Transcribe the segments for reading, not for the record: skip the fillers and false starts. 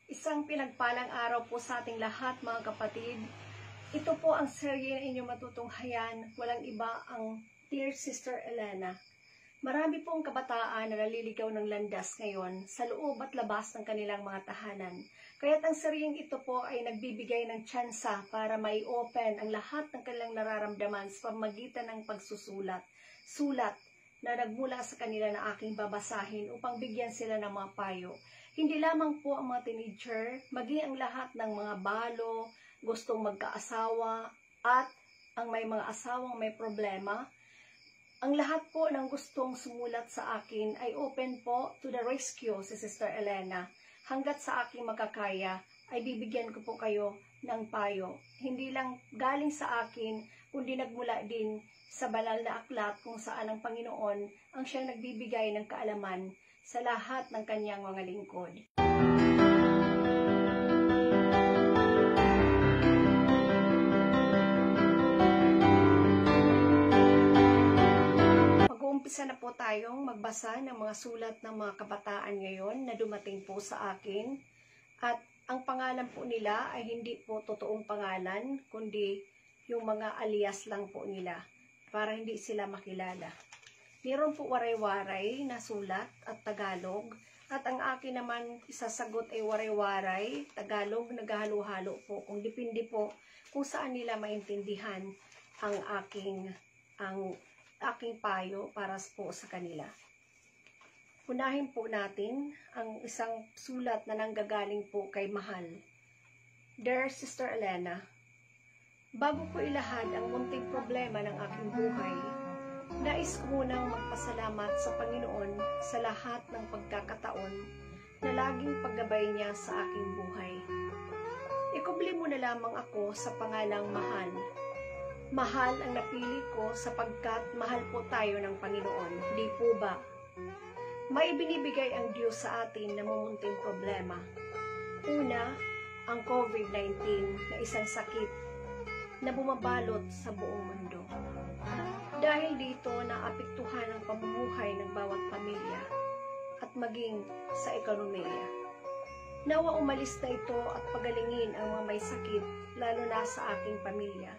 Isang pinagpalang araw po sa ating lahat, mga kapatid. Ito po ang serye na inyong matutunghayan, walang iba ang Dear Sister Elena. Marami pong kabataan na naliligaw ng landas ngayon sa loob at labas ng kanilang mga tahanan. Kaya't ang seryeng ito po ay nagbibigay ng tsansa para mai-open ang lahat ng kanilang nararamdaman sa pamamagitan ng pagsusulat. Sulat na nagmula sa kanila na aking babasahin upang bigyan sila ng mga payo. Hindi lamang po ang mga teenager, maging ang lahat ng mga balo, gustong magkaasawa, at ang may mga asawang may problema. Ang lahat po ng gustong sumulat sa akin ay open po to the rescue si Sister Elena. Hanggat sa aking makakaya ay bibigyan ko po kayo ng payo. Hindi lang galing sa akin, kundi nagmula din sa banal na aklat kung saan ang Panginoon ang siyang nagbibigay ng kaalaman sa lahat ng kanyang mga lingkod. Mag-uumpisa na po tayong magbasa ng mga sulat ng mga kabataan ngayon na dumating po sa akin. At ang pangalan po nila ay hindi po totoong pangalan, kundi yung mga alias lang po nila para hindi sila makilala. Meron po waray-waray na sulat at Tagalog, at ang akin naman isasagot ay waray-waray, Tagalog, naghahalo-halo po, kung depende po kung saan nila maintindihan ang aking payo para po sa kanila. Unahin po natin ang isang sulat na nanggagaling po kay Mahal. Dear Sister Elena, bago ko ilahad ang munting problema ng aking buhay, nais ko munang magpasalamat sa Panginoon sa lahat ng pagkakataon na laging paggabay niya sa aking buhay. Ikubli mo na lamang ako sa pangalang Mahal. Mahal ang napili ko sapagkat mahal po tayo ng Panginoon, di po ba? May binibigay ang Diyos sa atin na mumunting problema. Una, ang COVID-19 na isang sakit na bumabalot sa buong mundo. Dahil dito, naapektuhan ang pamumuhay ng bawat pamilya at maging sa ekonomiya. Nawa umalis na ito at pagalingin ang mga may sakit, lalo na sa aking pamilya.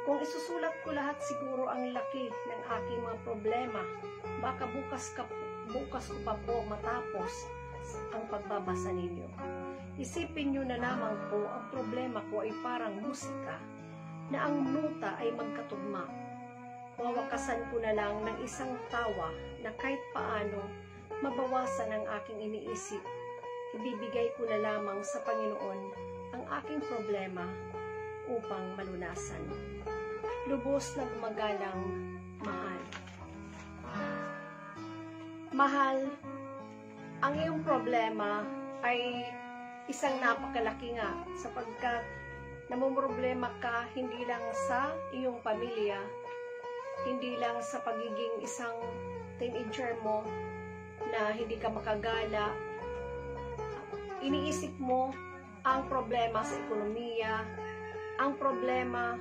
Kung isusulat ko lahat siguro ang laki ng aking mga problema, baka bukas ko pa po matapos ang pagbabasa ninyo. Isipin nyo na lamang po, ang problema ko ay parang musika, na ang nuta ay magkatugma. Wawakasan ko na lang ng isang tawa na kahit paano mabawasan ang aking iniisip. Ibibigay ko na lamang sa Panginoon ang aking problema upang malunasan. Lubos na gumagalang Mahal. Mahal, ang iyong problema ay isang napakalaki nga sapagkat namumroblema ka hindi lang sa iyong pamilya, hindi lang sa pagiging isang teenager mo na hindi ka makagala. Iniisip mo ang problema sa ekonomiya, ang problema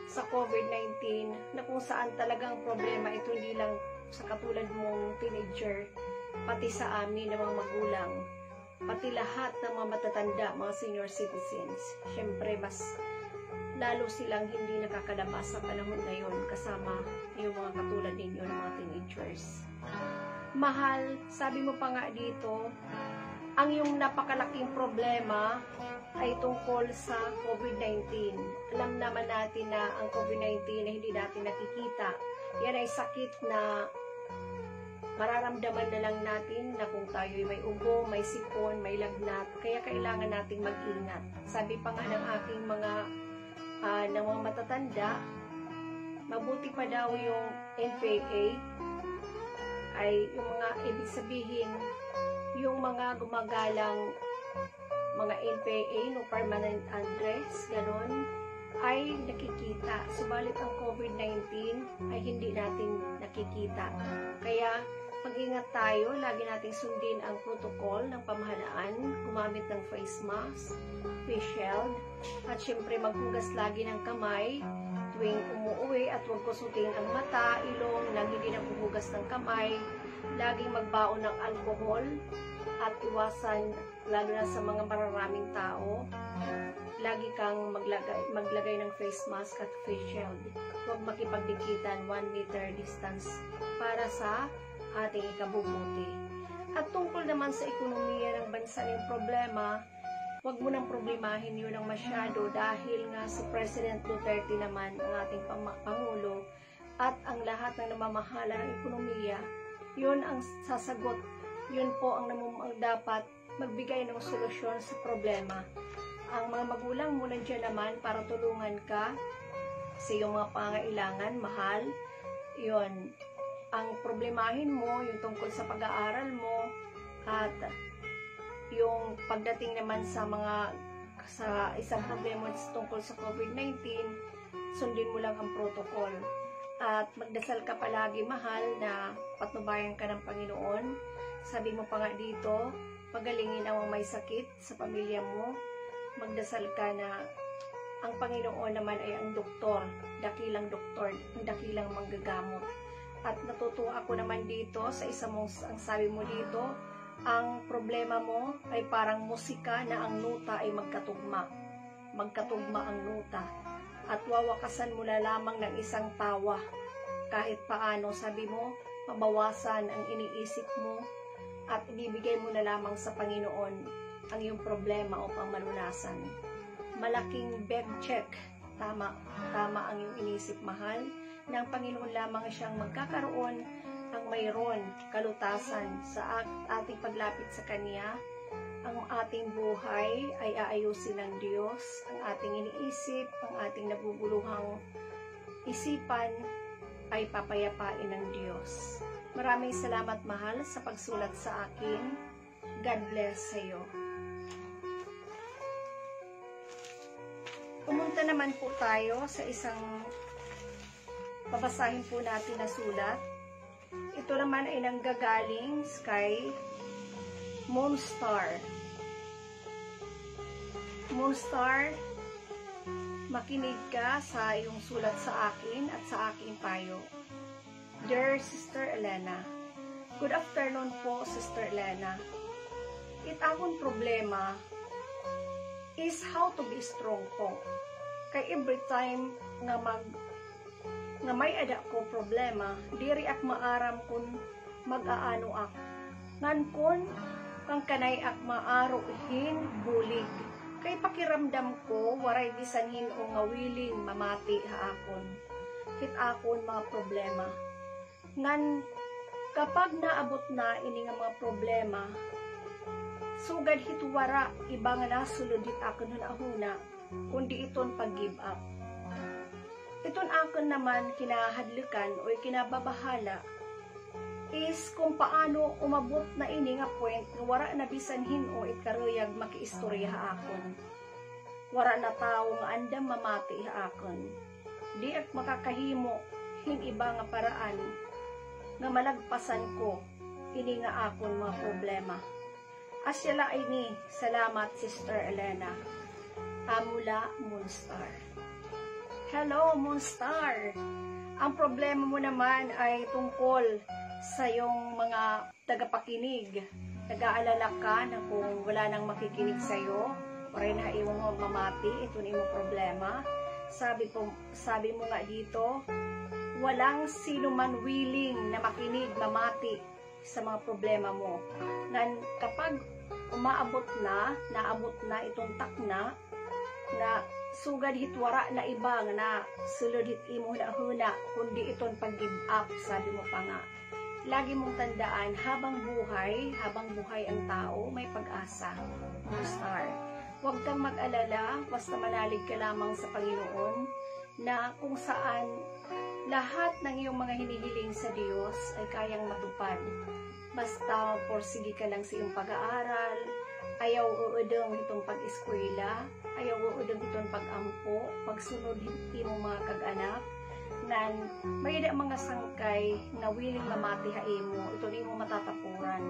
sa COVID-19, na kung saan talagang problema ito hindi lang sa katulad mong teenager, pati sa amin ng mga magulang, pati lahat ng mga matatanda, mga senior citizens. Siyempre, mas lalo silang hindi nakakalabas sa panahon ngayon kasama yung mga katulad ninyo ng mga teenagers. Mahal, sabi mo pa nga dito, ang yung napakalaking problema ay tungkol sa COVID-19. Alam naman natin na ang COVID-19 na hindi natin nakikita, yan ay sakit na mararamdaman na lang natin na kung tayo may ubo, may sipon, may lagnat, kaya kailangan nating mag-ingat. Sabi pa nga ng aking mga matatanda, mabuti pa daw yung NPA, ay yung mga ibig sabihin, yung mga gumagalang mga NPA, no permanent address, ganon, ay nakikita. Subalit ang COVID-19 ay hindi natin nakikita. Kaya mag-ingat tayo, lagi nating sundin ang protocol ng pamahalaan, gumamit ng face mask, face shield, at syempre maghugas lagi ng kamay tuwing umuwi at huwag kusutin ang mata, ilong nang hindi napuhugas ng kamay, laging magbaon ng alcohol at iwasan lalo na sa mga mararaming tao, lagi kang maglagay ng face mask at face shield. Huwag makipagdikitan, 1 meter distance para sa ating ikabubuti. At tungkol naman sa ekonomiya ng bansa ng problema, huwag mo nang problemahin yun ng masyado dahil nga si President Duterte naman ang ating Pangulo at ang lahat ng namamahala ng ekonomiya, yun ang sasagot, yun po ang dapat magbigay ng solusyon sa problema. Ang mga magulang mo nandiyan naman para tulungan ka sa iyong mga pangailangan, mahal. Yun, ang problemahin mo, yung tungkol sa pag-aaral mo, at yung pagdating naman sa isang problema tungkol sa COVID-19, sundin mo lang ang protocol. At magdasal ka palagi, mahal, na patnubayan ka ng Panginoon. Sabi mo pa nga dito, pagalingin ang may sakit sa pamilya mo. Magdasal ka na ang Panginoon naman ay ang doktor, dakilang doktor, ang dakilang manggagamot. At natutuwa ako naman dito sa ang sabi mo dito, ang problema mo ay parang musika na ang nuta ay magkatugma. Magkatugma ang nuta. At wawakasan mo na lamang ng isang tawa. Kahit paano, sabi mo, mabawasan ang iniisip mo at ibibigay mo na lamang sa Panginoon ang iyong problema upang malunasan. Malaking beg check. Tama ang iyong inisip, mahal, na ang Panginoon lamang siyang magkakaroon ang mayroon kalutasan sa ating paglapit sa Kanya. Ang ating buhay ay aayusin ng Diyos. Ang ating iniisip, ang ating naguguluhang isipan ay papayapain ng Diyos. Maraming salamat, mahal, sa pagsulat sa akin. God bless sa iyo. Pumunta naman po tayo sa isang babasahin po natin na sulat. Ito naman ay nanggagaling kay Moonstar. Moonstar, makinig ka sa iyong sulat sa akin at sa aking payo. Dear Sister Elena, good afternoon po, Sister Elena. Akong problema is how to be strong po. Kay every time nga may ada ko problema, diri ak maaram kun mag-aano ak. Ngan kun kang kanay ak maaruhin bulig. Kay pakiramdam ko, waray bisanhin o nga willing mamati haakon. Hit akon mga problema. Ngan kapag naabot na ini nga mga problema, sugad hitwara iba nga nasuludit akon hunahuna, kundi iton pag-give up. Iton akon naman kinahadlikan o kinababahala is kung paano umabot na ini nga point nga wara na bisanhin o itkaruyag makiistorya haakon. Wara na tao nga andam mamati haakon. Di ak makakahimo hin iba nga paraan nga malagpasan ko ini nga akon mga problema. Asyala ini, salamat Sister Elena. Amula Moonstar. Hello Moonstar. Ang problema mo naman ay tungkol sa iyong mga tagapakinig. Nag-aalala ka na kung wala nang makikinig sa iyo, paray na iwang mamati, ito na iyong problema. Sabi mo nga dito, walang sino man willing na makinig, mamati sa mga problema mo. Ngan kapag umaabot na, naabot na itong takna, na sugad hitwara na iba nga na sulod hit imo na huna, kundi itong pag-give up, sabi mo pa nga. Lagi mong tandaan, habang buhay ang tao, may pag-asa. Moonstar. Huwag kang mag-alala, basta manalig ka lamang sa Panginoon, na kung saan lahat ng iyong mga hinihiling sa Diyos ay kayang matupad. Basta porsige ka lang sa iyong pag-aaral, ayaw uudong itong pag-eskwela, ayaw uudong itong pag-ampo, pagsunod itong mga kag-anak, nan may mga sangkay na willing mamati haimo, itong imong matatapuran.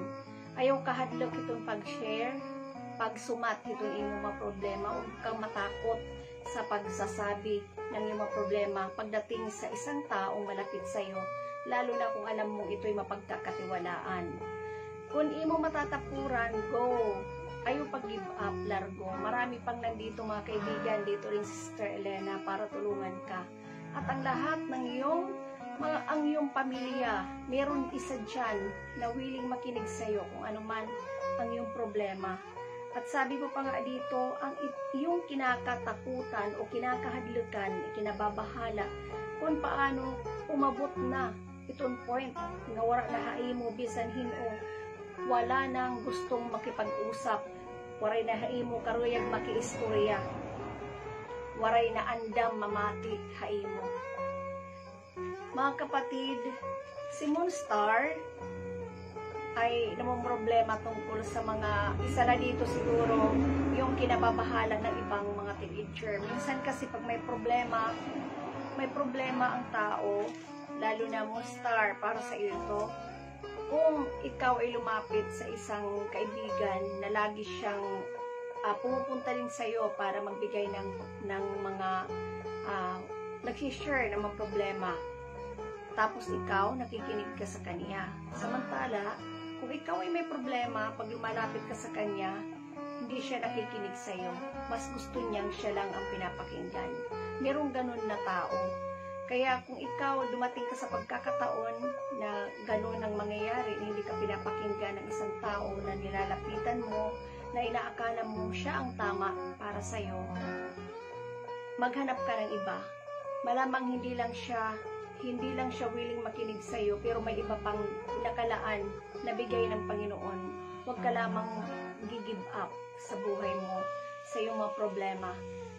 Ayaw kahadlok itong pag-share, pagsumat itong imong mga problema, huwag kang matakot sa pagsasabi ng iyong mga problema pagdating sa isang taong malapit sa iyo, lalo na kung alam mo ito'y mapagkakatiwalaan. Kung imo matatapuran, go. ayaw pag-give up, largo. Marami pang nandito mga kaibigan, dito rin si Sister Elena para tulungan ka. At ang lahat ng ang iyong pamilya, meron isa dyan na willing makinig sa'yo kung ano man ang iyong problema. At sabi mo pa nga dito, ang iyong kinakatakutan o kinakahadlukan, kinababahala, kung paano umabot na itong point nga wala na haimo bisan hino, wala nang gustong makipag-usap, waray na haimo karuyag makiistorya, waray na andam mamati haimo. Mga kapatid, si Moonstar ay namumroblema tungkol sa mga, isa na dito siguro, yung kinababahala ng ibang mga teenager. Minsan kasi pag may problema ang tao, lalo na Moonstar, para sa iyo ito, kung ikaw ay lumapit sa isang kaibigan na lagi siyang pumupunta rin sa iyo para magbigay ng mga nag-share ng mga problema, tapos ikaw nakikinig ka sa kanya. Samantala, kung ikaw ay may problema, pag lumalapit ka sa kanya, hindi siya nakikinig sa iyo. Mas gusto niyang siya lang ang pinapakinggan. Merong ganun na tao. Kaya kung ikaw dumating ka sa pagkakataon na ganun ang mangyayari, hindi ka pinapakinggan ng isang tao na nilalapitan mo, na inaakala mo siya ang tama para sa iyo, maghanap ka ng iba. Malamang hindi lang siya willing makinig sa iyo, pero may iba pang nakalaan na bigay ng Panginoon. Huwag ka lamang gi-give up sa buhay mo, sa iyong mga problema.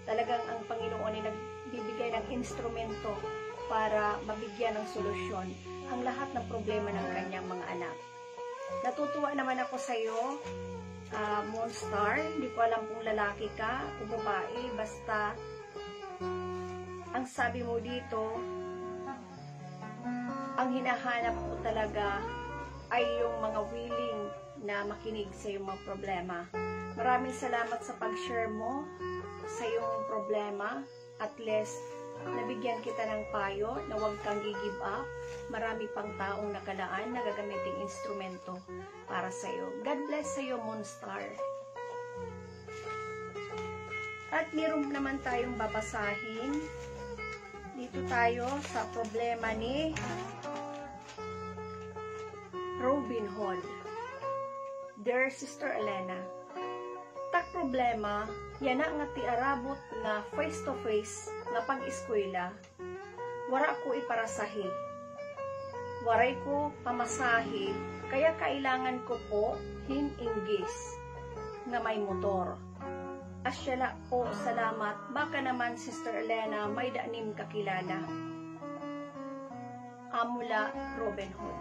Talagang ang Panginoon ay nagbibigay ng instrumento para mabigyan ng solusyon ang lahat ng problema ng kanyang mga anak. Natutuwa naman ako sa iyo, Moonstar. Hindi ko alam kung lalaki ka o babae, basta ang sabi mo dito, ang hinahanap mo talaga ay yung mga willing na makinig sa iyong mga problema. Maraming salamat sa pag-share mo sa iyong problema. At least, nabigyan kita ng payo na huwag kang gi-give up. Marami pang taong nakalaan na gagamiting instrumento para sa iyo. God bless sa iyo, Moonstar. At meron naman tayong babasahin. Dito tayo sa problema ni Robin Hood. Dear Sister Elena, tak problema, yana nga ti arabot nga face-to-face nga pag-eskwela, wara ko iparasahi. Waray ko pamasahi, kaya kailangan ko po hin-inggis nga may motor. Asyala po, salamat. Baka naman, Sister Elena, may daanim kakilala. Amula, Robin Hood.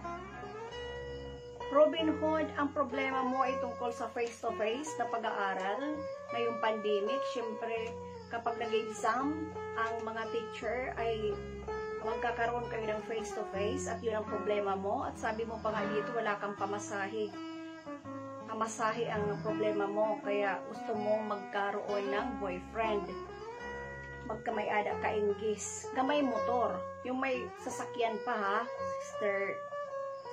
Robin Hood, ang problema mo ay tungkol sa face-to-face na pag-aaral ngayong pandemic. Siyempre, kapag nag-exam, ang mga teacher ay magkakaroon kayo ng face-to-face at yun ang problema mo. At sabi mo pa nga dito, wala kang pamasahe. Pamasahe ang problema mo, kaya gusto mong magkaroon ng boyfriend. Magkamay-ada ka-inggis. Gamay motor. Yung may sasakyan pa ha,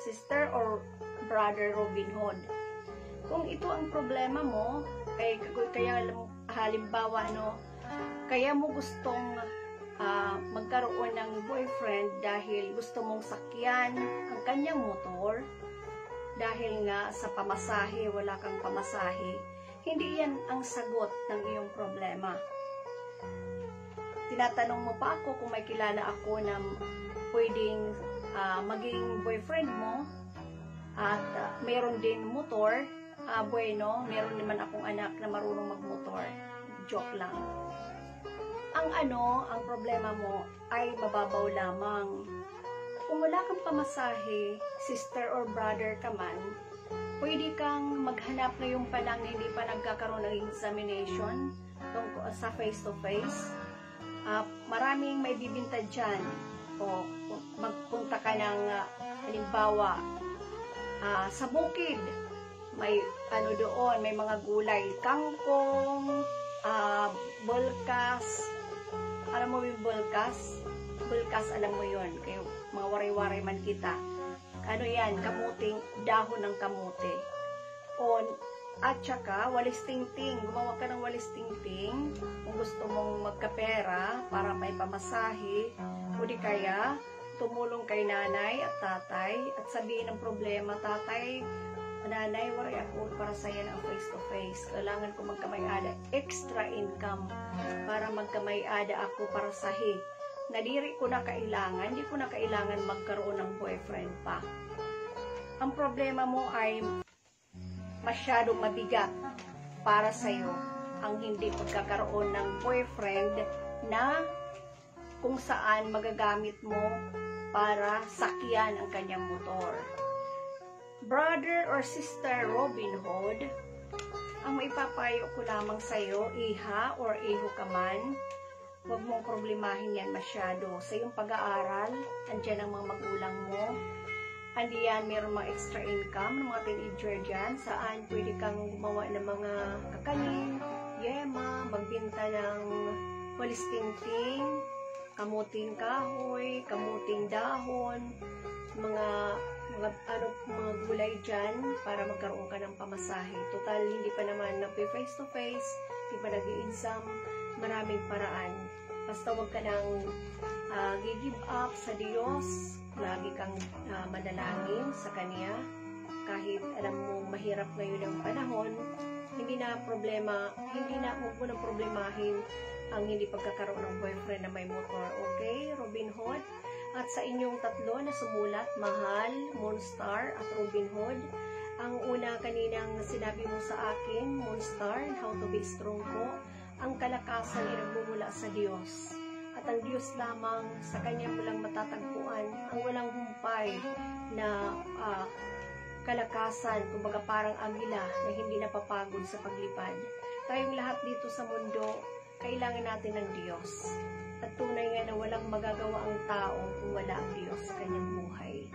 sister or brother Robin Hood. Kung ito ang problema mo, kaya halimbawa, no, kaya mo gustong magkaroon ng boyfriend dahil gusto mong sakyan ang kanyang motor, dahil nga sa pamasahe, wala kang pamasahe, hindi yan ang sagot ng iyong problema. Tinatanong mo pa ako kung may kilala ako na pwedeng maging boyfriend mo at meron din motor. Bueno, meron naman akong anak na marunong magmotor. Joke lang. Ang problema mo ay mababaw lamang. Kung wala kang pamasahe, sister or brother ka man, pwede kang maghanap ngayong pa lang na hindi pa nagkakaroon ng examination tungkol sa face-to-face. Maraming may bibinta dyan. O magpunta ka ng, halimbawa, sa bukid. May doon, may mga gulay, kangkong, bulkas. Alam mo yung bulkas? Bulkas, alam mo yun. Kayo, mga waray-waray man kita. Yan, kamuting, dahon ng kamote. O At saka, walis tingting. Gumawa ka ng walis tingting kung gusto mong magkapera para may pamasahe. O di kaya, tumulong kay nanay at tatay at sabihin ng problema, tatay, nanay, worry ako para sa'yo ng face-to-face. Kailangan ko magkamay-ada. Extra income para magkamay-ada ako para sahi. Nadiri ko na kailangan, hindi ko na kailangan magkaroon ng boyfriend pa. Ang problema mo ay masyadong mabigat para sa'yo ang hindi pagkakaroon ng boyfriend na kung saan magagamit mo para sakyan ang kanyang motor. Brother or sister Robin Hood, ang maipapayo ko lamang sa'yo, iha or iho ka man, huwag mong problemahin yan masyado. Sa iyong pag-aaral, andyan ang mga magulang mo, andiyan mayroong mga extra income ng mga teenager dyan, saan pwede kang gumawa ng mga kakanin, yema, magbinta ng walis tingting, kamuting kahoy, kamuting dahon, mga gulay dyan para magkaroon ka ng pamasahe. Total, hindi pa naman face to face, hindi pa nag-i-exam, maraming paraan. Basta huwag ka nang give up sa Diyos, lagi kang manalangin sa Kanya, kahit alam mo mahirap ngayon ang panahon, hindi na huwag mo nang problemahin ang hindi pagkakaroon ng boyfriend na may motor. Okay, Robin Hood? At sa inyong tatlo na sumulat, Mahal, Moonstar at Robin Hood, ang una kaninang sinabi mo sa akin, Moonstar, how to be strong ko, ang kalakasan ay nagmumula sa Diyos. At ang Diyos lamang sa Kanya mo lang matatagpuan ang walang humpay na kalakasan, kumbaga parang agila na hindi napapagod sa paglipad. Tayong lahat dito sa mundo, kailangan natin ng Diyos. At tunay nga na walang magagawa ang tao kung wala ang Diyos sa kanyang buhay.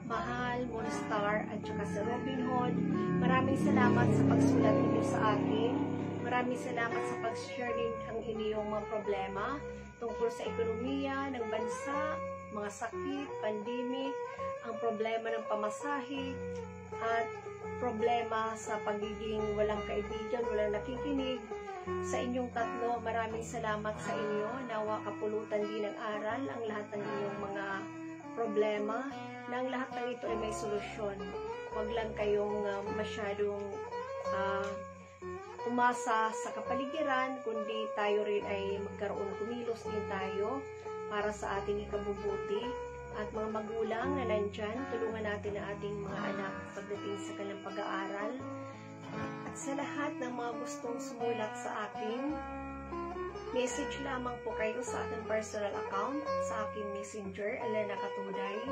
Mahal, Moonstar, at saka sa Robin Hood, maraming salamat sa pagsulat ninyo sa akin. Maraming salamat sa pag-share din ang inyong mga problema tungkol sa ekonomiya ng bansa, mga sakit, pandemic, ang problema ng pamasahe, at problema sa pagiging walang kaibigan, walang nakikinig. Sa inyong tatlo, maraming salamat sa inyo. Nawa kapulutan din ng aral ang lahat ng inyong mga problema, na ang lahat ng ito ay may solusyon. Huwag lang kayong masyadong umasa sa kapaligiran, kundi tayo rin ay magkaroon, kumilos din tayo para sa ating ikabubuti. At mga magulang na nandyan, tulungan natin ang ating mga anak pagdating sa kanilang pag-aaral. At sa lahat ng mga gustong sumulat sa akin, message lamang po kayo sa aking personal account, sa aking messenger, Elena Katuday.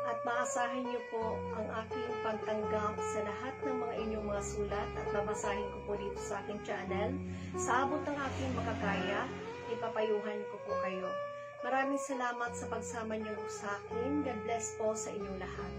At maasahan niyo po ang aking pagtanggap sa lahat ng mga inyong mga sulat at babasahin ko po dito sa aking channel. Sa abot ng aking makakaya, ipapayuhan ko po kayo. Maraming salamat sa pagsama niyo sa akin. God bless po sa inyong lahat.